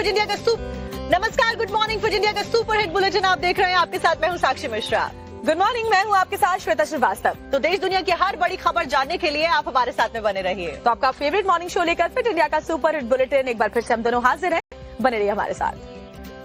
Fit India का नमस्कार, good morning fit India का सुपर हिट बुलेटिन आप देख रहे हैं। आपके साथ मैं हूं साक्षी मिश्रा। गुड मॉर्निंग, मैं हूं आपके साथ श्वेता श्रीवास्तव। तो देश दुनिया की हर बड़ी खबर जानने के लिए आप हमारे साथ में बने रहिए। तो आपका फेवरेट मॉर्निंग शो लेकर फिट इंडिया का सुपर हिट बुलेटिन एक बार फिर से हम दोनों हाजिर हैं। बने रहिए हमारे साथ।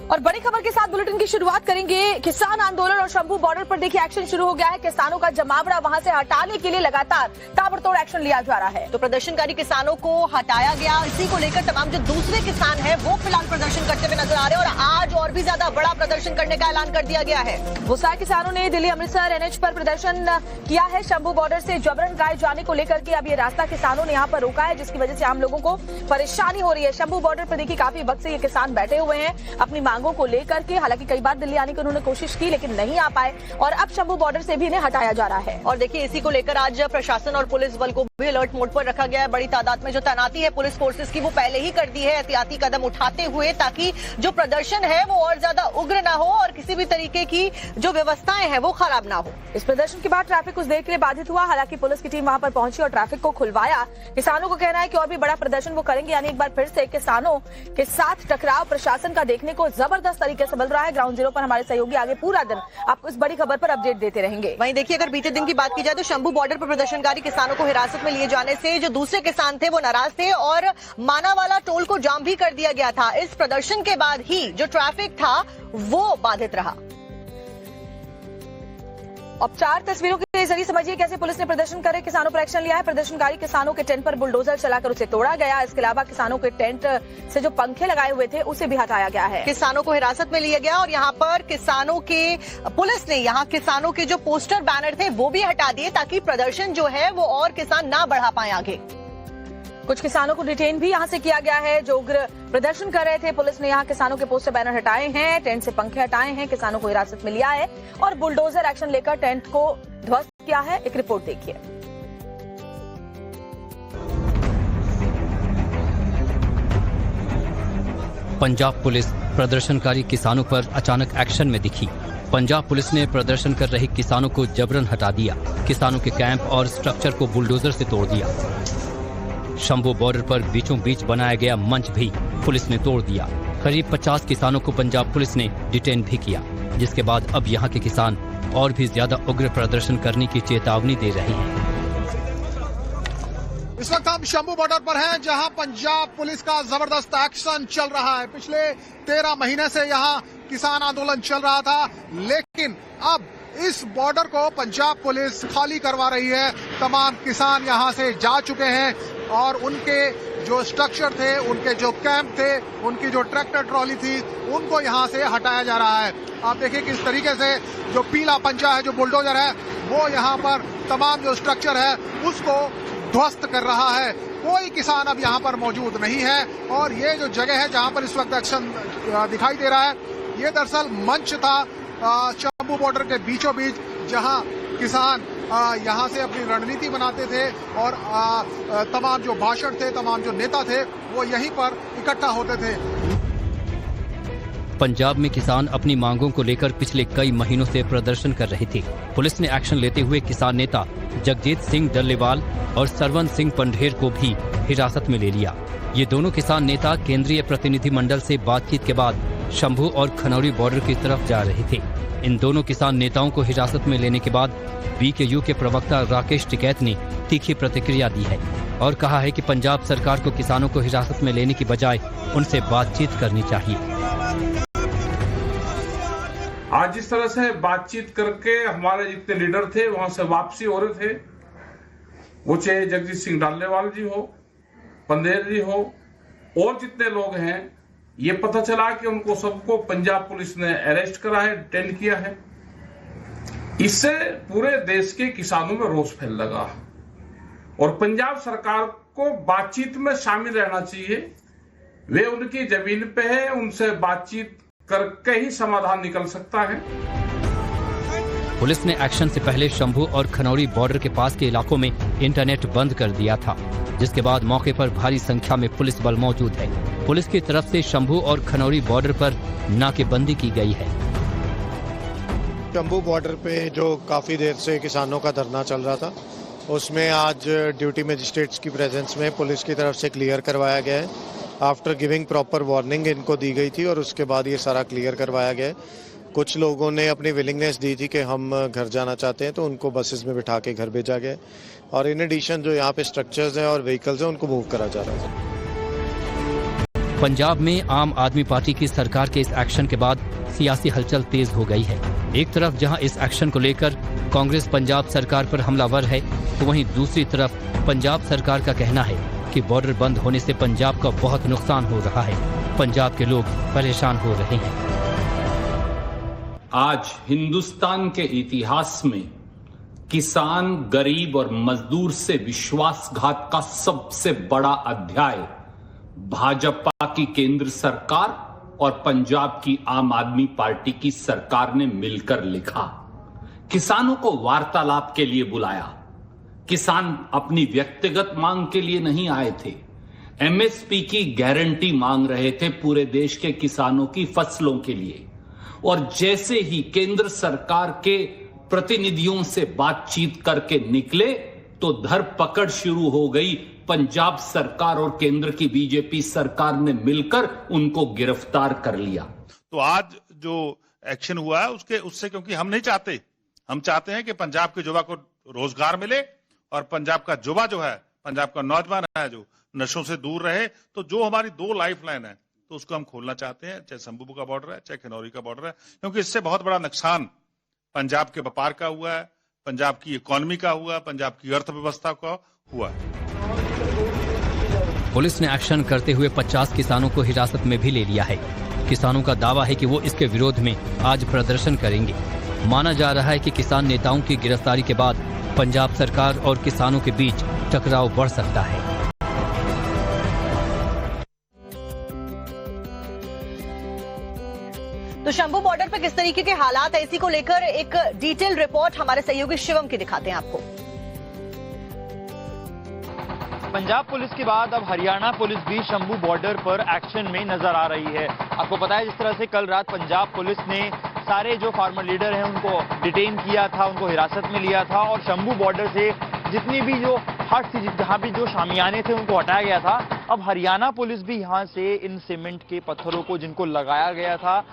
और बड़ी खबर के साथ बुलेटिन की शुरुआत करेंगे। किसान आंदोलन और शंभू बॉर्डर पर देखिए एक्शन शुरू हो गया है। किसानों का जमावड़ा वहां से हटाने के लिए लगातार ताबड़तोड़ एक्शन लिया जा रहा है। तो प्रदर्शनकारी किसानों को हटाया गया। इसी को लेकर तमाम जो दूसरे किसान हैं वो फिलहाल प्रदर्शन करते हुए नजर आ रहे हैं और आज और भी ज्यादा बड़ा प्रदर्शन करने का ऐलान कर दिया गया है। गुस्साए किसानों ने दिल्ली अमृतसर एनएच पर प्रदर्शन किया है। शंभू बॉर्डर से जबरन गाय जाने को लेकर के अब ये रास्ता किसानों ने यहाँ पर रोका है, जिसकी वजह से आम लोगों को परेशानी हो रही है। शंभू बॉर्डर पर देखिए काफी वक्त से ये किसान बैठे हुए हैं अपनी मांगों को लेकर के। हालांकि कई बार दिल्ली आने की उन्होंने कोशिश की लेकिन नहीं आ पाए और अब शंभू बॉर्डर से भी इन्हें हटाया जा रहा है। और देखिए इसी को लेकर आज प्रशासन और पुलिस बल को भी अलर्ट मोड पर रखा गया है। बड़ी तादाद में जो तैनाती है पुलिस फोर्सेस की वो पहले ही कर दी है, एहतियाती कदम उठाते हुए, ताकि जो प्रदर्शन है वो और ज्यादा उग्र ना हो और किसी भी तरीके की जो व्यवस्थाएं हैं वो खराब ना हो। इस प्रदर्शन के बाद ट्रैफिक कुछ देर के लिए बाधित हुआ। हालांकि पुलिस की टीम वहां पर पहुंची और ट्रैफिक को खुलवाया। किसानों को कहना है कि और भी बड़ा प्रदर्शन वो करेंगे, यानी एक बार फिर से किसानों के साथ टकराव प्रशासन का देखने को जबरदस्त तरीके से मिल रहा है। ग्राउंड जीरो पर हमारे सहयोगी आगे पूरा दिन आपको इस बड़ी खबर पर अपडेट देते रहेंगे। वहीं देखिए अगर बीते दिन की बात की जाए तो शंभू बॉर्डर पर प्रदर्शनकारी किसानों को हिरासत में लिए जाने से जो दूसरे किसान थे वो नाराज थे और मानावाला टोल को जाम भी कर दिया गया था। इस प्रदर्शन के बाद ही जो ट्रैफिक था वो बाधित रहा। अब 4 तस्वीरों के जरिए समझिए कैसे पुलिस ने प्रदर्शन करे किसानों पर एक्शन लिया है। प्रदर्शनकारी किसानों के टेंट पर बुलडोजर चलाकर उसे तोड़ा गया। इसके अलावा किसानों के टेंट से जो पंखे लगाए हुए थे उसे भी हटाया गया है। किसानों को हिरासत में लिया गया और यहाँ पर किसानों के पुलिस ने यहाँ किसानों के जो पोस्टर बैनर थे वो भी हटा दिए ताकि प्रदर्शन जो है वो और किसान ना बढ़ा पाए आगे। कुछ किसानों को डिटेन भी यहाँ से किया गया है जो उग्र प्रदर्शन कर रहे थे। पुलिस ने यहाँ किसानों के पोस्टर बैनर हटाए हैं, टेंट से पंखे हटाए हैं, किसानों को हिरासत में लिया है और बुलडोजर एक्शन लेकर टेंट को ध्वस्त किया है। एक रिपोर्ट देखिए। पंजाब पुलिस प्रदर्शनकारी किसानों पर अचानक एक्शन में दिखी। पंजाब पुलिस ने प्रदर्शन कर रहे किसानों को जबरन हटा दिया। किसानों के कैंप और स्ट्रक्चर को बुलडोजर से तोड़ दिया। शंभू बॉर्डर पर बीचों बीच बनाया गया मंच भी पुलिस ने तोड़ दिया। करीब 50 किसानों को पंजाब पुलिस ने डिटेन भी किया, जिसके बाद अब यहाँ के किसान और भी ज्यादा उग्र प्रदर्शन करने की चेतावनी दे रहे हैं। इस वक्त हम शंभू बॉर्डर पर हैं जहां पंजाब पुलिस का जबरदस्त एक्शन चल रहा है। पिछले 13 महीने से यहां किसान आंदोलन चल रहा था, लेकिन अब इस बॉर्डर को पंजाब पुलिस खाली करवा रही है। तमाम किसान यहां से जा चुके हैं और उनके जो स्ट्रक्चर थे, उनके जो कैंप थे, उनकी जो ट्रैक्टर ट्रॉली थी, उनको यहां से हटाया जा रहा है। आप देखिए किस तरीके से जो पीला पंचा है, जो बुलडोजर है, वो यहां पर तमाम जो स्ट्रक्चर है उसको ध्वस्त कर रहा है। कोई किसान अब यहाँ पर मौजूद नहीं है और ये जो जगह है जहाँ पर इस वक्त एक्शन दिखाई दे रहा है, ये दरअसल मंच था शंभू बॉर्डर के बीचों बीच, जहाँ किसान यहाँ से अपनी रणनीति बनाते थे और तमाम जो भाषण थे, तमाम जो नेता थे, वो यहीं पर इकट्ठा होते थे। पंजाब में किसान अपनी मांगों को लेकर पिछले कई महीनों से प्रदर्शन कर रहे थे। पुलिस ने एक्शन लेते हुए किसान नेता जगजीत सिंह डल्लेवाल और सरवन सिंह पंढेर को भी हिरासत में ले लिया। ये दोनों किसान नेता केंद्रीय प्रतिनिधिमंडल से बातचीत के बाद शंभू और खनौरी बॉर्डर की तरफ जा रहे थे। इन दोनों किसान नेताओं को हिरासत में लेने के बाद बीकेयू के प्रवक्ता राकेश टिकैत ने तीखी प्रतिक्रिया दी है और कहा है कि पंजाब सरकार को किसानों को हिरासत में लेने की बजाय उनसे बातचीत करनी चाहिए। आज जिस तरह से बातचीत करके हमारे जितने लीडर थे वहां से वापसी हो रहे थे, वो चाहे जगजीत सिंह डल्लेवाल जी हो, पंढेर जी हो और जितने लोग हैं, ये पता चला कि उनको सबको पंजाब पुलिस ने अरेस्ट करा है, डिटेन किया है। इससे पूरे देश के किसानों में रोष फैल लगा और पंजाब सरकार को बातचीत में शामिल रहना चाहिए। वे उनकी जमीन पे है, उनसे बातचीत करके ही समाधान निकल सकता है। पुलिस ने एक्शन से पहले शंभू और खनौरी बॉर्डर के पास के इलाकों में इंटरनेट बंद कर दिया था, जिसके बाद मौके पर भारी संख्या में पुलिस बल मौजूद है। पुलिस की तरफ से शंभू और खनौरी बॉर्डर पर नाकेबंदी की गई है। शंभू बॉर्डर पे जो काफी देर से किसानों का धरना चल रहा था, उसमें आज ड्यूटी मजिस्ट्रेट्स की प्रेजेंस में पुलिस की तरफ से क्लियर करवाया गया है आफ्टर गिविंग प्रॉपर वार्निंग इनको दी गई थी और उसके बाद ये सारा क्लियर करवाया गया है। कुछ लोगों ने अपनी विलिंगनेस दी थी कि हम घर जाना चाहते हैं, तो उनको बसेस में बिठा के घर भेजा गया और इन एडिशन जो यहाँ पे स्ट्रक्चर्स हैं और व्हीकल्स हैं उनको मूव करा जा रहा है। पंजाब में आम आदमी पार्टी की सरकार के इस एक्शन के बाद सियासी हलचल तेज हो गई है। एक तरफ जहां इस एक्शन को लेकर कांग्रेस पंजाब सरकार पर हमलावर है, तो वहीं दूसरी तरफ पंजाब सरकार का कहना है कि बॉर्डर बंद होने से पंजाब का बहुत नुकसान हो रहा है, पंजाब के लोग परेशान हो रहे हैं। आज हिंदुस्तान के इतिहास में किसान, गरीब और मजदूर से विश्वासघात का सबसे बड़ा अध्याय भाजपा की केंद्र सरकार और पंजाब की आम आदमी पार्टी की सरकार ने मिलकर लिखा। किसानों को वार्तालाप के लिए बुलाया। किसान अपनी व्यक्तिगत मांग के लिए नहीं आए थे, एमएसपी की गारंटी मांग रहे थे पूरे देश के किसानों की फसलों के लिए। और जैसे ही केंद्र सरकार के प्रतिनिधियों से बातचीत करके निकले तो धरपकड़ शुरू हो गई। पंजाब सरकार और केंद्र की बीजेपी सरकार ने मिलकर उनको गिरफ्तार कर लिया। तो आज जो एक्शन हुआ है उससे क्योंकि हम नहीं चाहते, हम चाहते हैं कि पंजाब के युवा को रोजगार मिले और पंजाब का युवा जो है, पंजाब का नौजवान है जो नशों से दूर रहे। तो जो हमारी 2 लाइफ लाइन है तो उसको हम खोलना चाहते हैं, चाहे शंभू का बॉर्डर है चाहे खनौरी का बॉर्डर है, क्योंकि इससे बहुत बड़ा नुकसान पंजाब के व्यापार का हुआ है, पंजाब की इकोनॉमी का हुआ, पंजाब की अर्थव्यवस्था का हुआ है। पुलिस ने एक्शन करते हुए 50 किसानों को हिरासत में भी ले लिया है। किसानों का दावा है कि वो इसके विरोध में आज प्रदर्शन करेंगे। माना जा रहा है कि किसान नेताओं की गिरफ्तारी के बाद पंजाब सरकार और किसानों के बीच टकराव बढ़ सकता है। तो शंभू बॉर्डर पे किस तरीके के हालात है, इसी को लेकर एक डिटेल रिपोर्ट हमारे सहयोगी शिवम की दिखाते हैं आपको। पंजाब पुलिस के बाद अब हरियाणा पुलिस भी शंभू बॉर्डर पर एक्शन में नजर आ रही है। आपको पता है जिस तरह से कल रात पंजाब पुलिस ने सारे जो फार्मर लीडर हैं उनको डिटेन किया था, उनको हिरासत में लिया था और शंभू बॉर्डर से जितनी भी जो हट थी, जहां भी जो शामियाने थे उनको हटाया गया था। अब हरियाणा पुलिस भी यहां से इन सीमेंट के पत्थरों को जिनको लगाया गया था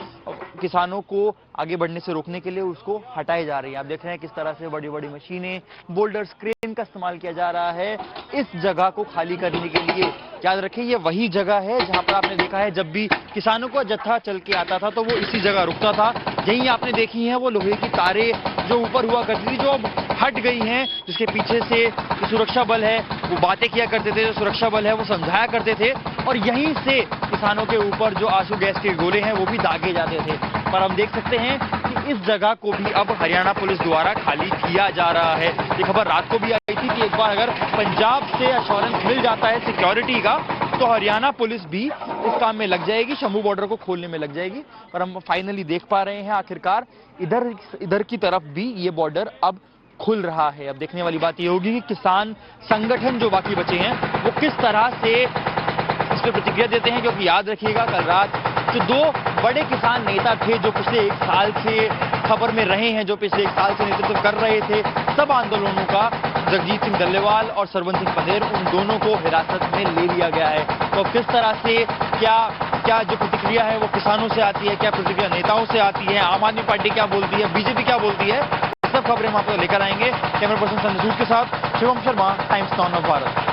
किसानों को आगे बढ़ने से रोकने के लिए उसको हटाए जा रही है। आप देख रहे हैं किस तरह से बड़ी बड़ी मशीनें, बोल्डर्स, क्रेन का इस्तेमाल किया जा रहा है इस जगह को खाली करने के लिए। याद रखिए ये वही जगह है जहां पर आपने देखा है जब भी किसानों का जत्था चल के आता था तो वो इसी जगह रुकता था। यही आपने देखी है वो लोहे की तारें जो ऊपर हुआ करती थी, जो अब हट गई हैं, जिसके पीछे से सुरक्षा बल है वो बातें किया करते थे, जो सुरक्षा बल है वो समझाया करते थे और यहीं से किसानों के ऊपर जो आंसू गैस के गोले हैं वो भी दागे जाते थे। पर हम देख सकते हैं कि इस जगह को भी अब हरियाणा पुलिस द्वारा खाली किया जा रहा है। ये खबर रात को भी आई थी कि एक बार अगर पंजाब से एश्योरेंस मिल जाता है सिक्योरिटी का तो हरियाणा पुलिस भी इस काम में लग जाएगी, शंभू बॉर्डर को खोलने में लग जाएगी। पर हम फाइनली देख पा रहे हैं आखिरकार इधर की तरफ भी ये बॉर्डर अब खुल रहा है। अब देखने वाली बात ये होगी कि किसान संगठन जो बाकी बचे हैं वो किस तरह से इस पर प्रतिक्रिया देते हैं, क्योंकि याद रखिएगा कल रात जो 2 बड़े किसान नेता थे जो पिछले 1 साल से खबर में रहे हैं, जो पिछले 1 साल से नेतृत्व कर रहे थे सब आंदोलनों का, जगजीत सिंह डल्लेवाल और सरवन सिंह पंधेर, उन दोनों को हिरासत में ले लिया गया है। तो किस तरह से क्या जो प्रतिक्रिया है वो किसानों से आती है, क्या प्रतिक्रिया नेताओं से आती है, आम आदमी पार्टी क्या बोलती है, बीजेपी क्या बोलती है, सब खबरें हम आपको लेकर आएंगे। कैमरा पर्सन संजय सूद के साथ Shivam Sharma, times now of Bharat.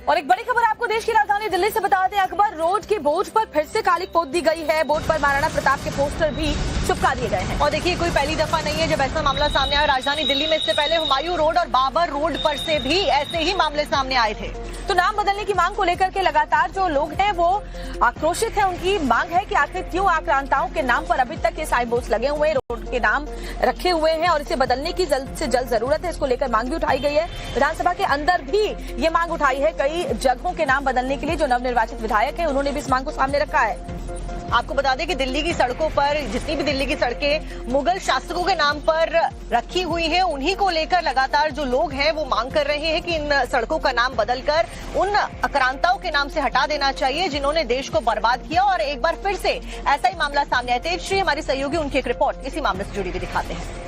और एक बड़ी खबर आपको देश की राजधानी दिल्ली से बताते हैं। अकबर रोड के बोर्ड पर फिर से कालिक पोत दी गई है। बोर्ड पर महाराणा प्रताप के पोस्टर भी चिपका दिए गए हैं। और देखिए कोई पहली दफा नहीं है जब ऐसा मामला सामने आया। राजधानी दिल्ली में इससे पहले हुमायूं रोड और बाबर रोड पर से भी ऐसे ही मामले सामने आए थे। तो नाम बदलने की मांग को लेकर के लगातार जो लोग हैं वो आक्रोशित हैं। उनकी मांग है कि आखिर क्यों आक्रांताओं के नाम पर अभी तक ये साइन बोर्ड लगे हुए हैं, रोड के नाम रखे हुए हैं और इसे बदलने की जल्द से जल्द जरूरत है। इसको लेकर मांग भी उठाई गई है। विधानसभा के अंदर भी ये मांग उठाई है। कई जगहों के नाम बदलने के लिए जो नवनिर्वाचित विधायक हैं उन्होंने भी इस मांग को सामने रखा है। आपको बता दें कि दिल्ली की सड़कों पर जितनी भी दिल्ली की सड़कें मुगल शासकों के नाम पर रखी हुई हैं, उन्हीं को लेकर लगातार जो लोग हैं वो मांग कर रहे हैं कि इन सड़कों का नाम बदलकर उन आक्रांताओं के नाम से हटा देना चाहिए जिन्होंने देश को बर्बाद किया। और एक बार फिर से ऐसा ही मामला सामने आया। तेजश्री हमारी सहयोगी उनकी एक रिपोर्ट इसी मामले से जुड़ी हुई दिखाते हैं।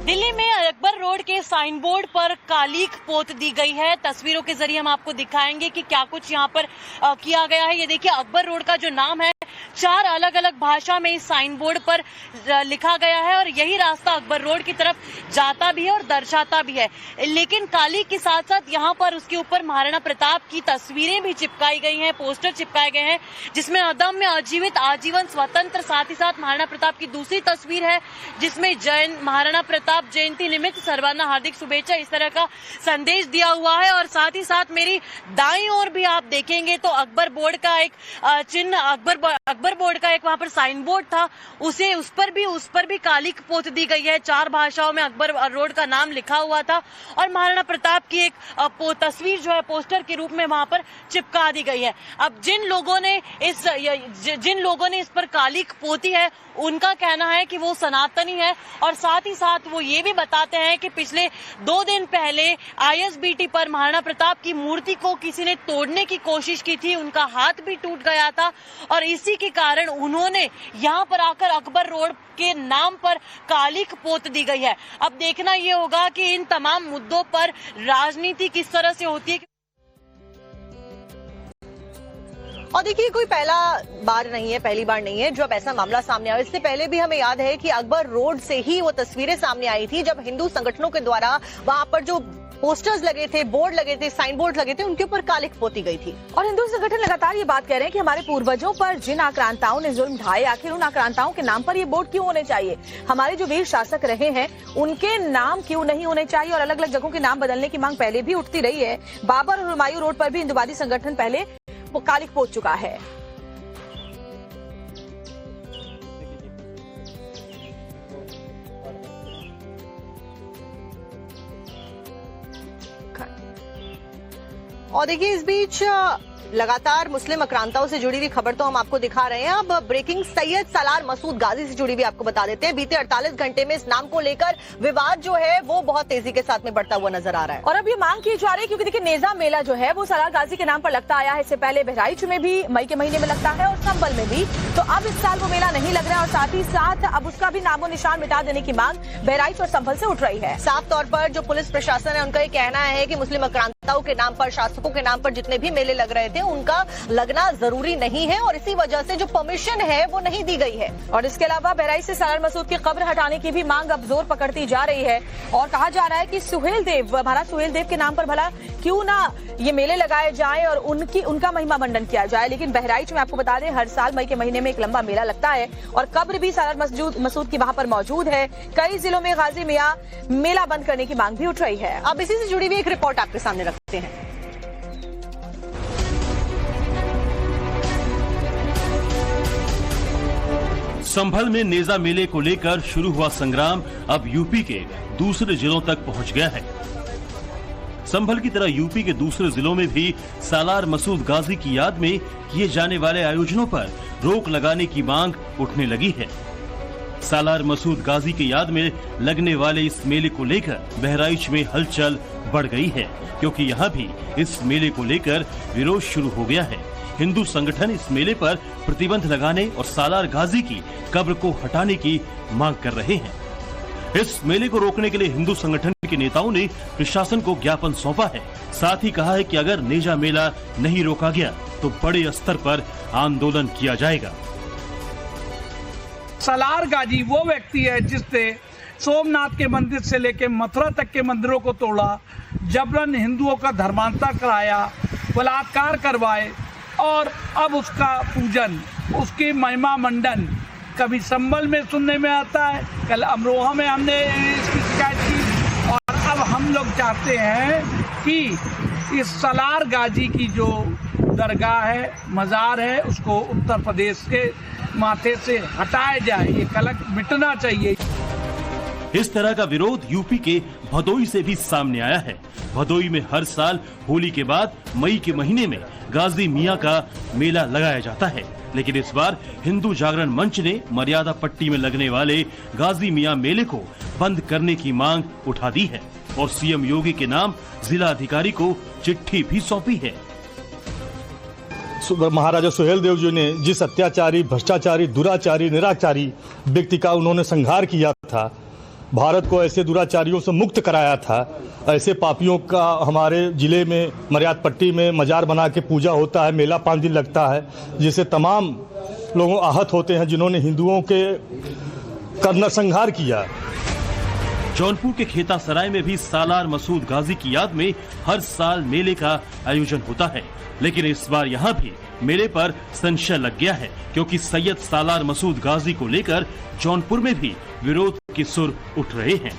दिल्ली में अकबर रोड के साइन बोर्ड पर कालीख पोत दी गई है। तस्वीरों के जरिए हम आपको दिखाएंगे कि क्या कुछ यहाँ पर किया गया है। ये देखिए, अकबर रोड का जो नाम है 4 अलग अलग भाषा में इस साइन बोर्ड पर लिखा गया है और यही रास्ता अकबर रोड की तरफ जाता भी है और दर्शाता भी है। लेकिन कालीख के साथ साथ यहाँ पर उसके ऊपर महाराणा प्रताप की तस्वीरें भी चिपकाई गई हैं, पोस्टर चिपकाए गए हैं, जिसमें अदम्य अजीवित आजीवन स्वतंत्र, साथ ही साथ महाराणा प्रताप की दूसरी तस्वीर है जिसमें महाराणा प्रताप जयंती निमित्त सर्वांना हार्दिक शुभेच्छा, इस तरह का संदेश दिया हुआ है। और साथ ही साथ मेरी दाईं ओर भी आप देखेंगे तो अकबर बोर्ड का एक चिन्ह, अकबर बोर्ड का एक वहां पर साइन बोर्ड था, उस पर भी कालीख पोत दी गई है। 4 भाषाओं में अकबर रोड का नाम लिखा हुआ था और महाराणा प्रताप की एक तस्वीर जो है पोस्टर के रूप में वहां पर चिपका दी गई है। अब जिन लोगों ने इस पर कालीख पोती है उनका कहना है कि वो सनातनी है और साथ ही साथ वो ये भी बताते हैं कि पिछले 2 दिन पहले आईएसबीटी पर महाराणा प्रताप की मूर्ति को किसी ने तोड़ने की कोशिश की थी, उनका हाथ भी टूट गया था और इसी के कारण उन्होंने यहाँ पर आकर अकबर रोड के नाम पर कालीख पोत दी गई है। अब देखना ये होगा कि इन तमाम मुद्दों पर राजनीति किस तरह से होती है। और देखिए, कोई पहली बार नहीं है जब ऐसा मामला सामने आया। इससे पहले भी हमें याद है कि अकबर रोड से ही वो तस्वीरें सामने आई थी जब हिंदू संगठनों के द्वारा वहां पर जो पोस्टर्स लगे थे, बोर्ड लगे थे, साइन बोर्ड लगे थे, उनके ऊपर कालीख पोती गई थी। और हिंदू संगठन लगातार ये बात कह रहे हैं कि हमारे पूर्वजों पर जिन आक्रांताओं ने जुल्म ढाए, आखिर उन आक्रांताओं के नाम पर ये बोर्ड क्यों होने चाहिए? हमारे जो वीर शासक रहे हैं उनके नाम क्यों नहीं होने चाहिए? और अलग अलग जगहों के नाम बदलने की मांग पहले भी उठती रही है। बाबर और हुमायूं रोड पर भी हिंदुवादी संगठन पहले वो कालीख पोत चुका है। और देखिए, इस बीच लगातार मुस्लिम आक्रांताओं से जुड़ी हुई खबर तो हम आपको दिखा रहे हैं। अब ब्रेकिंग, सैयद सालार मसूद गाजी से जुड़ी हुई आपको बता देते हैं। बीते 48 घंटे में इस नाम को लेकर विवाद जो है वो बहुत तेजी के साथ में बढ़ता हुआ नजर आ रहा है। और अब ये मांग की जा रही है क्योंकि देखिए, नेजा मेला जो है वो सालार गाजी के नाम पर लगता आया है। इससे पहले बहराइच में भी मई के महीने में लगता है और संभल में भी। तो अब इस साल वो मेला नहीं लग रहा है और साथ ही साथ अब उसका भी नामो निशान मिटा देने की मांग बहराइच और संभल से उठ रही है। साफ तौर पर जो पुलिस प्रशासन है उनका ये कहना है कि मुस्लिम आक्रांताओं के नाम पर, शासकों के नाम पर जितने भी मेले लग रहे थे उनका लगना जरूरी नहीं है और इसी वजह से जो परमिशन है वो नहीं दी गई है। और इसके अलावा बहराइच से सालार मसूद की कब्र हटाने की भी मांग अब जोर पकड़ती जा रही है और कहा जा रहा है कि सुहेल देव, महाराज सुहेल देव के नाम पर भला क्यों ना ये मेले लगाए जाएं और उनका महिमा मंडन किया जाए। लेकिन बहराइच में आपको बता दें, हर साल मई के महीने में एक लंबा मेला लगता है और कब्र भी सालार मसूद की वहां पर मौजूद है। कई जिलों में गाजी मियां मेला बंद करने की मांग भी उठ रही है। अब इसी से जुड़ी हुई एक रिपोर्ट आपके सामने रखते हैं। संभल में नेजा मेले को लेकर शुरू हुआ संग्राम अब यूपी के दूसरे जिलों तक पहुंच गया है। संभल की तरह यूपी के दूसरे जिलों में भी सालार मसूद गाजी की याद में किए जाने वाले आयोजनों पर रोक लगाने की मांग उठने लगी है। सालार मसूद गाजी की याद में लगने वाले इस मेले को लेकर बहराइच में हलचल बढ़ गई है क्योंकि यहाँ भी इस मेले को लेकर विरोध शुरू हो गया है। हिंदू संगठन इस मेले पर प्रतिबंध लगाने और सालार गाजी की कब्र को हटाने की मांग कर रहे हैं। इस मेले को रोकने के लिए हिंदू संगठन के नेताओं ने प्रशासन को ज्ञापन सौंपा है। साथ ही कहा है कि अगर नेजा मेला नहीं रोका गया तो बड़े स्तर पर आंदोलन किया जाएगा। सालार गाजी वो व्यक्ति है जिसने सोमनाथ के मंदिर से लेकर मथुरा तक के मंदिरों को तोड़ा, जबरन हिंदुओं का धर्मांतर कराया, बलात्कार करवाए और अब उसका पूजन, उसकी महिमा मंडन कभी संभल में सुनने में आता है, कल अमरोहा में हमने इसकी शिकायत की और अब हम लोग चाहते हैं कि इस सालार गाजी की जो दरगाह है, मज़ार है, उसको उत्तर प्रदेश के माथे से हटाया जाए। ये कलंक मिटना चाहिए। इस तरह का विरोध यूपी के भदोई से भी सामने आया है। भदोई में हर साल होली के बाद मई के महीने में गाजी मियां का मेला लगाया जाता है, लेकिन इस बार हिंदू जागरण मंच ने मर्यादा पट्टी में लगने वाले गाजी मियां मेले को बंद करने की मांग उठा दी है और सीएम योगी के नाम जिला अधिकारी को चिट्ठी भी सौंपी है। महाराजा सुहेल देव जी ने जिस अत्याचारी, भ्रष्टाचारी, दुराचारी, निराचारी व्यक्ति का उन्होंने संहार किया था, भारत को ऐसे दुराचारियों से मुक्त कराया था, ऐसे पापियों का हमारे जिले में मर्याद पट्टी में मजार बना के पूजा होता है, मेला 5 दिन लगता है, जिससे तमाम लोग आहत होते हैं जिन्होंने हिंदुओं के का नरसंहार किया। जौनपुर के खेता सराय में भी सालार मसूद गाजी की याद में हर साल मेले का आयोजन होता है, लेकिन इस बार यहाँ भी मेले पर संशय लग गया है, क्योंकि सैयद सालार मसूद गाजी को लेकर जौनपुर में भी विरोध के सुर उठ रहे हैं।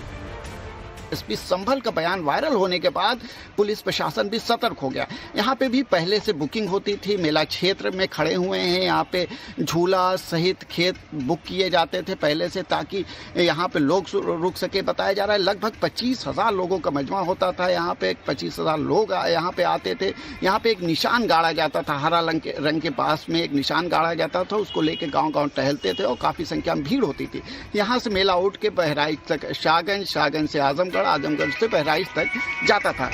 एसपी संभल का बयान वायरल होने के बाद पुलिस प्रशासन भी सतर्क हो गया। यहाँ पे भी पहले से बुकिंग होती थी, मेला क्षेत्र में खड़े हुए हैं, यहाँ पे झूला सहित खेत बुक किए जाते थे पहले से, ताकि यहाँ पे लोग रुक सके। बताया जा रहा है लगभग 25,000 लोगों का मजमा होता था यहाँ पे, 25,000 लोग यहाँ पे आते थे। यहाँ पे एक निशान गाड़ा जाता था, हरा रंग के पास में एक निशान गाड़ा जाता था, उसको लेके गाँव टहलते थे और काफ़ी संख्या में भीड़ होती थी। यहाँ से मेला उठ के बहराइच तक, शाहगंज से आजमगढ़ से बहराइच तक जाता था।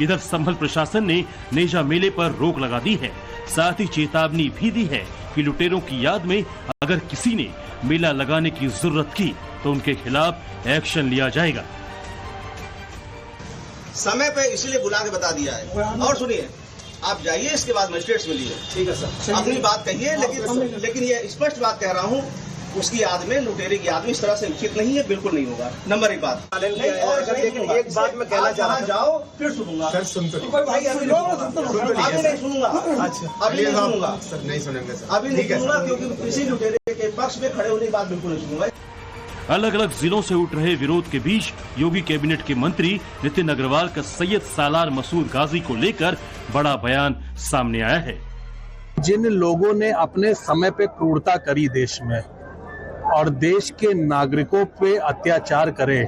इधर संभल प्रशासन ने नेजा मेले पर रोक लगा दी है, साथ ही चेतावनी भी दी है कि लुटेरों की याद में अगर किसी ने मेला लगाने की जरूरत की तो उनके खिलाफ एक्शन लिया जाएगा। समय पे इसलिए बुला के बता दिया है। और सुनिए, आप जाइए, इसके बाद मजिस्ट्रेट से मिलिए, ठीक है सर, अपनी बात कहिए, लेकिन ये स्पष्ट बात कह रहा हूँ, उसकी याद में, लुटेरे की याद में इस तरह से उचित नहीं है, बिल्कुल नहीं होगा। नंबर 1 बात। लेकिन एक बात मैं कहना चाह रहा हूँ, जाओ फिर सुनूंगा। सर सुनते भाई, अभी नहीं सुनूंगा। अच्छा, अभी नहीं सुनूंगा सर, नहीं सुनेंगे सर, अभी नहीं सुनूंगा, क्योंकि किसी लुटेरे के पक्ष में खड़े होने की बात बिल्कुल नहीं सुनूंगा। अलग अलग जिलों से उठ रहे विरोध के बीच योगी कैबिनेट के मंत्री नितिन अग्रवाल का सैयद सालार मसूद गाजी को लेकर बड़ा बयान सामने आया है। जिन लोगों ने अपने समय पे क्रूरता करी देश में और देश के नागरिकों पे अत्याचार करे,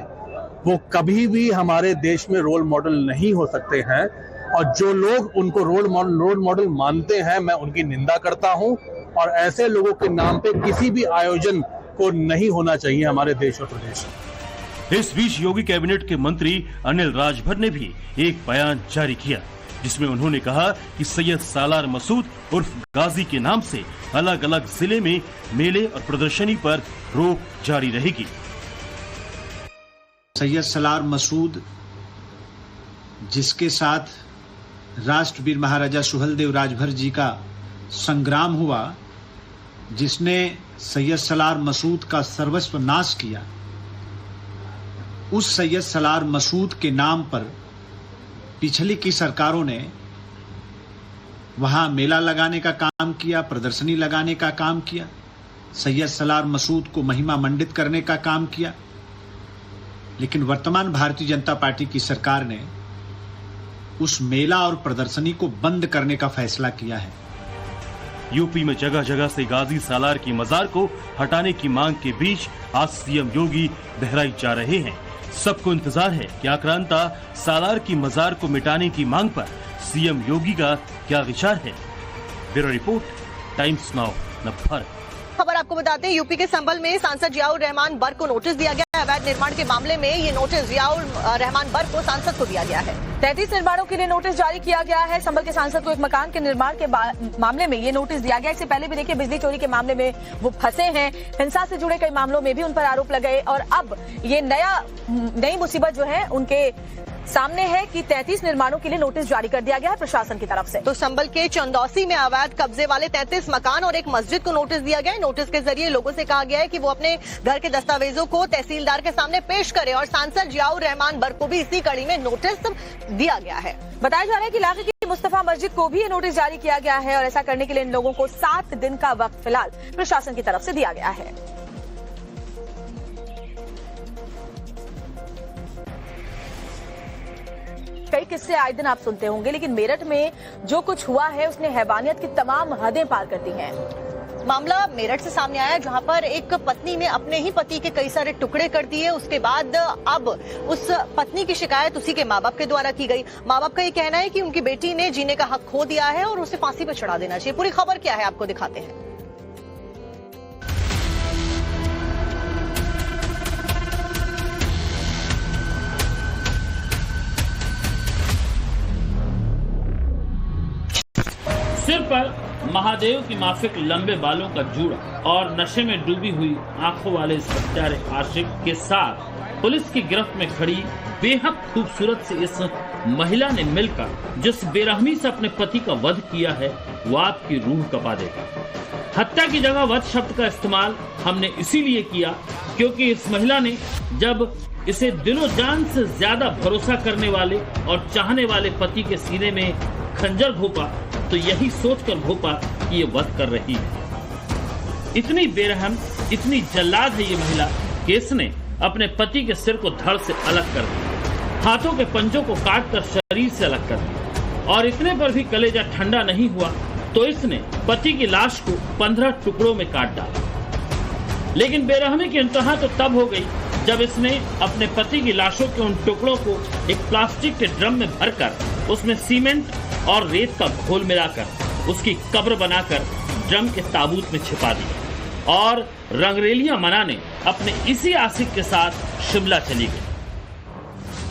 वो कभी भी हमारे देश में रोल मॉडल नहीं हो सकते हैं। और जो लोग उनको रोल मॉडल मानते हैं, मैं उनकी निंदा करता हूं, और ऐसे लोगों के नाम पे किसी भी आयोजन को नहीं होना चाहिए हमारे देश और प्रदेश में। इस बीच योगी कैबिनेट के मंत्री अनिल राजभर ने भी एक बयान जारी किया, जिसमें उन्होंने कहा कि सैयद सालार मसूद उर्फ गाजी के नाम से अलग अलग जिले में मेले और प्रदर्शनी पर रोक जारी रहेगी। सैयद सालार मसूद, जिसके साथ राष्ट्रवीर महाराजा सुहेलदेव राजभर जी का संग्राम हुआ, जिसने सैयद सालार मसूद का सर्वस्व नाश किया, उस सैयद सालार मसूद के नाम पर पिछली की सरकारों ने वहां मेला लगाने का काम किया, प्रदर्शनी लगाने का काम किया, सैयद सालार मसूद को महिमा मंडित करने का काम किया। लेकिन वर्तमान भारतीय जनता पार्टी की सरकार ने उस मेला और प्रदर्शनी को बंद करने का फैसला किया है। यूपी में जगह जगह से गाजी सालार की मजार को हटाने की मांग के बीच आज सीएम योगी बहराइच जा रहे हैं। सबको इंतजार है कि आक्रांता सालार की मजार को मिटाने की मांग पर सीएम योगी का क्या विचार है। Bureau report, times now Bharat. खबर आपको बताते हैं, यूपी के संभल में सांसद जियाउर रहमान बर्क को नोटिस दिया गया है। अवैध निर्माण के मामले में ये नोटिस जियाउर रहमान बर्क को सांसद को दिया गया है। 33 निर्माणों के लिए नोटिस जारी किया गया है। संभल के सांसद को एक मकान के निर्माण के मामले में ये नोटिस दिया गया। इससे पहले भी देखिए, बिजली चोरी के मामले में वो फंसे हैं, हिंसा से जुड़े कई मामलों में भी उन पर आरोप लगे, और अब ये नई मुसीबत जो है उनके सामने है कि 33 निर्माणों के लिए नोटिस जारी कर दिया गया है प्रशासन की तरफ से। तो संभल के चंदौसी में अवैध कब्जे वाले 33 मकान और एक मस्जिद को नोटिस दिया गया है। नोटिस के जरिए लोगों से कहा गया है कि वो अपने घर के दस्तावेजों को तहसीलदार के सामने पेश करें, और सांसद जियाउर रहमान बर्क को भी इसी कड़ी में नोटिस दिया गया है। बताया जा रहा है कि इलाके की मुस्तफा मस्जिद को भी ये नोटिस जारी किया गया है, और ऐसा करने के लिए इन लोगों को 7 दिन का वक्त फिलहाल प्रशासन की तरफ से दिया गया है। कई किस्से आए दिन आप सुनते होंगे, लेकिन मेरठ में जो कुछ हुआ है उसने हैवानियत की तमाम हदें पार कर दी हैं। मामला मेरठ से सामने आया, जहां पर एक पत्नी ने अपने ही पति के कई सारे टुकड़े कर दिए। उसके बाद अब उस पत्नी की शिकायत उसी के माँ बाप के द्वारा की गई। माँ बाप का ये कहना है कि उनकी बेटी ने जीने का हक खो दिया है और उसे फांसी पर चढ़ा देना चाहिए। पूरी खबर क्या है आपको दिखाते हैं। सिर पर महादेव की माफिक लंबे बालों का जूड़ा और नशे में डूबी हुई आंखों वाले इस हत्यारे आशिक के साथ पुलिस की गिरफ्त में खड़ी बेहद खूबसूरत से इस महिला ने मिलकर जिस बेरहमी से अपने पति का वध किया है वो आपकी रूह कपा देगा। हत्या की जगह वध शब्द का इस्तेमाल हमने इसीलिए किया क्योंकि इस महिला ने जब इसे दिलो जान से ज्यादा भरोसा करने वाले और चाहने वाले पति के सीने में खंजर घोंपा तो यही सोचकर घोंपा कि ये वध कर रही है। इतनी बेरहम, इतनी जल्लाद है ये महिला कि इसने अपने पति के सिर को धड़ से अलग कर दिया, हाथों के पंजों को काटकर शरीर से अलग कर दिया और इतने पर भी कलेजा ठंडा नहीं हुआ तो इसने पति की लाश को 15 टुकड़ों में काट डाला। लेकिन बेरहमी की इंतहा तो तब हो गई जब इसने अपने पति की लाशों के उन टुकड़ों को एक प्लास्टिक के ड्रम में भरकर उसमें सीमेंट और रेत का घोल मिलाकर उसकी कब्र बनाकर ड्रम के ताबूत में छिपा दिया और रंगरेलियां मनाने अपने इसी आशिक के साथ शिमला चली गई।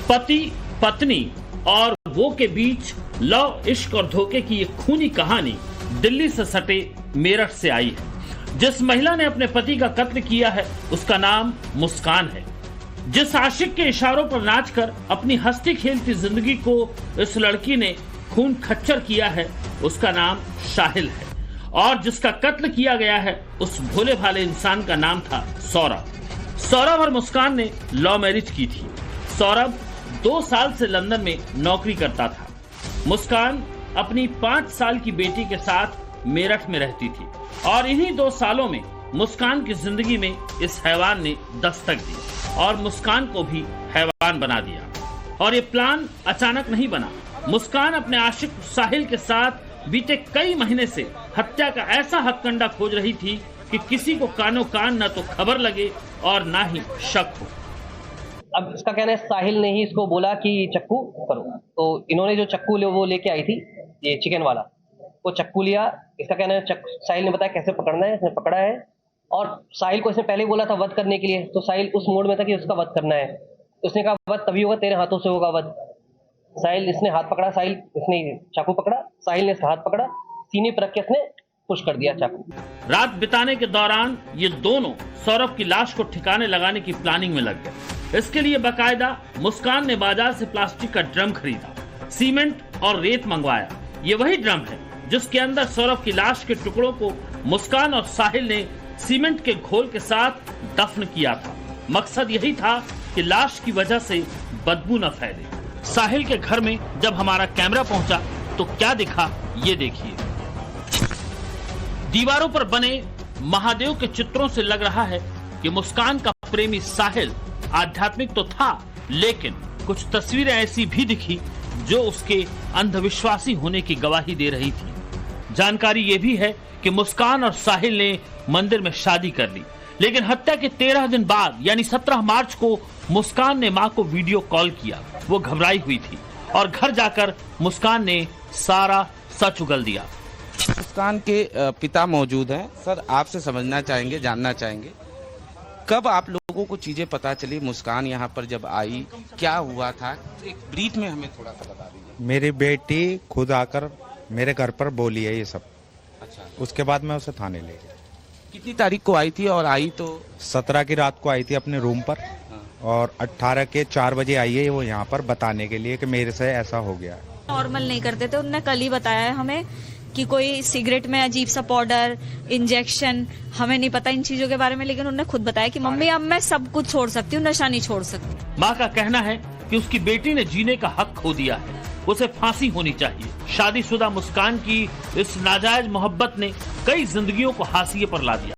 पति, पत्नी और वो के बीच लव, इश्क और धोखे की ये खूनी कहानी दिल्ली से सटे मेरठ से आई है। जिस महिला ने अपने पति का कत्ल किया है उसका नाम मुस्कान है। जिस आशिक के इशारों पर नाचकर अपनी हंसती खेलती जिंदगी को इस लड़की ने खून खच्चर किया है उसका नाम साहिल है और जिसका कत्ल किया गया है उस भोले भाले इंसान का नाम था सौरभ। सौरभ और मुस्कान ने लव मैरिज की थी। सौरभ 2 साल से लंदन में नौकरी करता था। मुस्कान अपनी 5 साल की बेटी के साथ मेरठ में रहती थी और इन्हीं 2 सालों में मुस्कान की जिंदगी में इस हैवान ने दस्तक दी और मुस्कान को भी हैवान बना दिया। और ये प्लान अचानक नहीं बना। मुस्कान अपने आशिक साहिल के साथ बीते कई महीने से हत्या का ऐसा हथकंडा खोज रही थी कि किसी को कानो कान न तो खबर लगे और ना ही शक हो। अब इसका कहना है साहिल ने ही इसको बोला कि चक्कू करो, तो इन्होंने जो चक्कू वो लेके आई थी, ये चिकन वाला, वो चक्कू लिया। इसका कहना है साहिल ने बताया कैसे पकड़ना है, इसने पकड़ा है और साहिल को इसने पहले बोला था वध करने के लिए, तो साहिल उस मोड में था कि उसका वध करना है। उसने कहा वध तभी होगा तेरे हाथों से होगा वध। साहिल, इसने हाथ पकड़ा, साहिल इसने चाकू पकड़ा, साहिल ने इसका हाथ पकड़ा, सीने पर रख के इसने पुश कर दिया चाकू। रात बिताने के दौरान ये दोनों सौरभ की लाश को ठिकाने लगाने की प्लानिंग में लग गए। इसके लिए बाकायदा मुस्कान ने बाजार से प्लास्टिक का ड्रम खरीदा, सीमेंट और रेत मंगवाया। ये वही ड्रम है जिसके अंदर सौरभ की लाश के टुकड़ों को मुस्कान और साहिल ने सीमेंट के घोल के साथ दफन किया था। मकसद यही था कि लाश की वजह से बदबू न फैले। साहिल के घर में जब हमारा कैमरा पहुंचा तो क्या दिखा ये देखिए। दीवारों पर बने महादेव के चित्रों से लग रहा है कि मुस्कान का प्रेमी साहिल आध्यात्मिक तो था, लेकिन कुछ तस्वीरें ऐसी भी दिखी जो उसके अंधविश्वासी होने की गवाही दे रही थी। जानकारी ये भी है कि मुस्कान और साहिल ने मंदिर में शादी कर ली, लेकिन हत्या के 13 दिन बाद यानी 17 मार्च को मुस्कान ने मां को वीडियो कॉल किया। वो घबराई हुई थी और घर जाकर मुस्कान ने सारा सच उगल दिया। मुस्कान के पिता मौजूद हैं। सर, आपसे समझना चाहेंगे, जानना चाहेंगे कब आप लोगों को चीजें पता चली, मुस्कान यहाँ पर जब आई क्या हुआ था, एक ब्रीफ में हमें थोड़ा सा बता दीजिए। मेरी बेटी खुद आकर मेरे घर पर बोली है ये सब। अच्छा। उसके बाद मैं उसे थाने ले गया। कितनी तारीख को आई थी और आई तो 17 की रात को आई थी अपने रूम पर और 18 के 4 बजे आई है वो यहाँ पर बताने के लिए कि मेरे से ऐसा हो गया है। नॉर्मल नहीं करते थे, उन्होंने कल ही बताया है हमें कि कोई सिगरेट में अजीब सा पाउडर, इंजेक्शन, हमें नहीं पता इन चीजों के बारे में, लेकिन उन्होंने खुद बताया कि मम्मी अब मैं सब कुछ छोड़ सकती हूँ, नशा नहीं छोड़ सकती। माँ का कहना है कि उसकी बेटी ने जीने का हक खो दिया है, उसे फांसी होनी चाहिए। शादीशुदा मुस्कान की इस नाजायज मोहब्बत ने कई जिंदगियों को हाशिए पर ला दिया।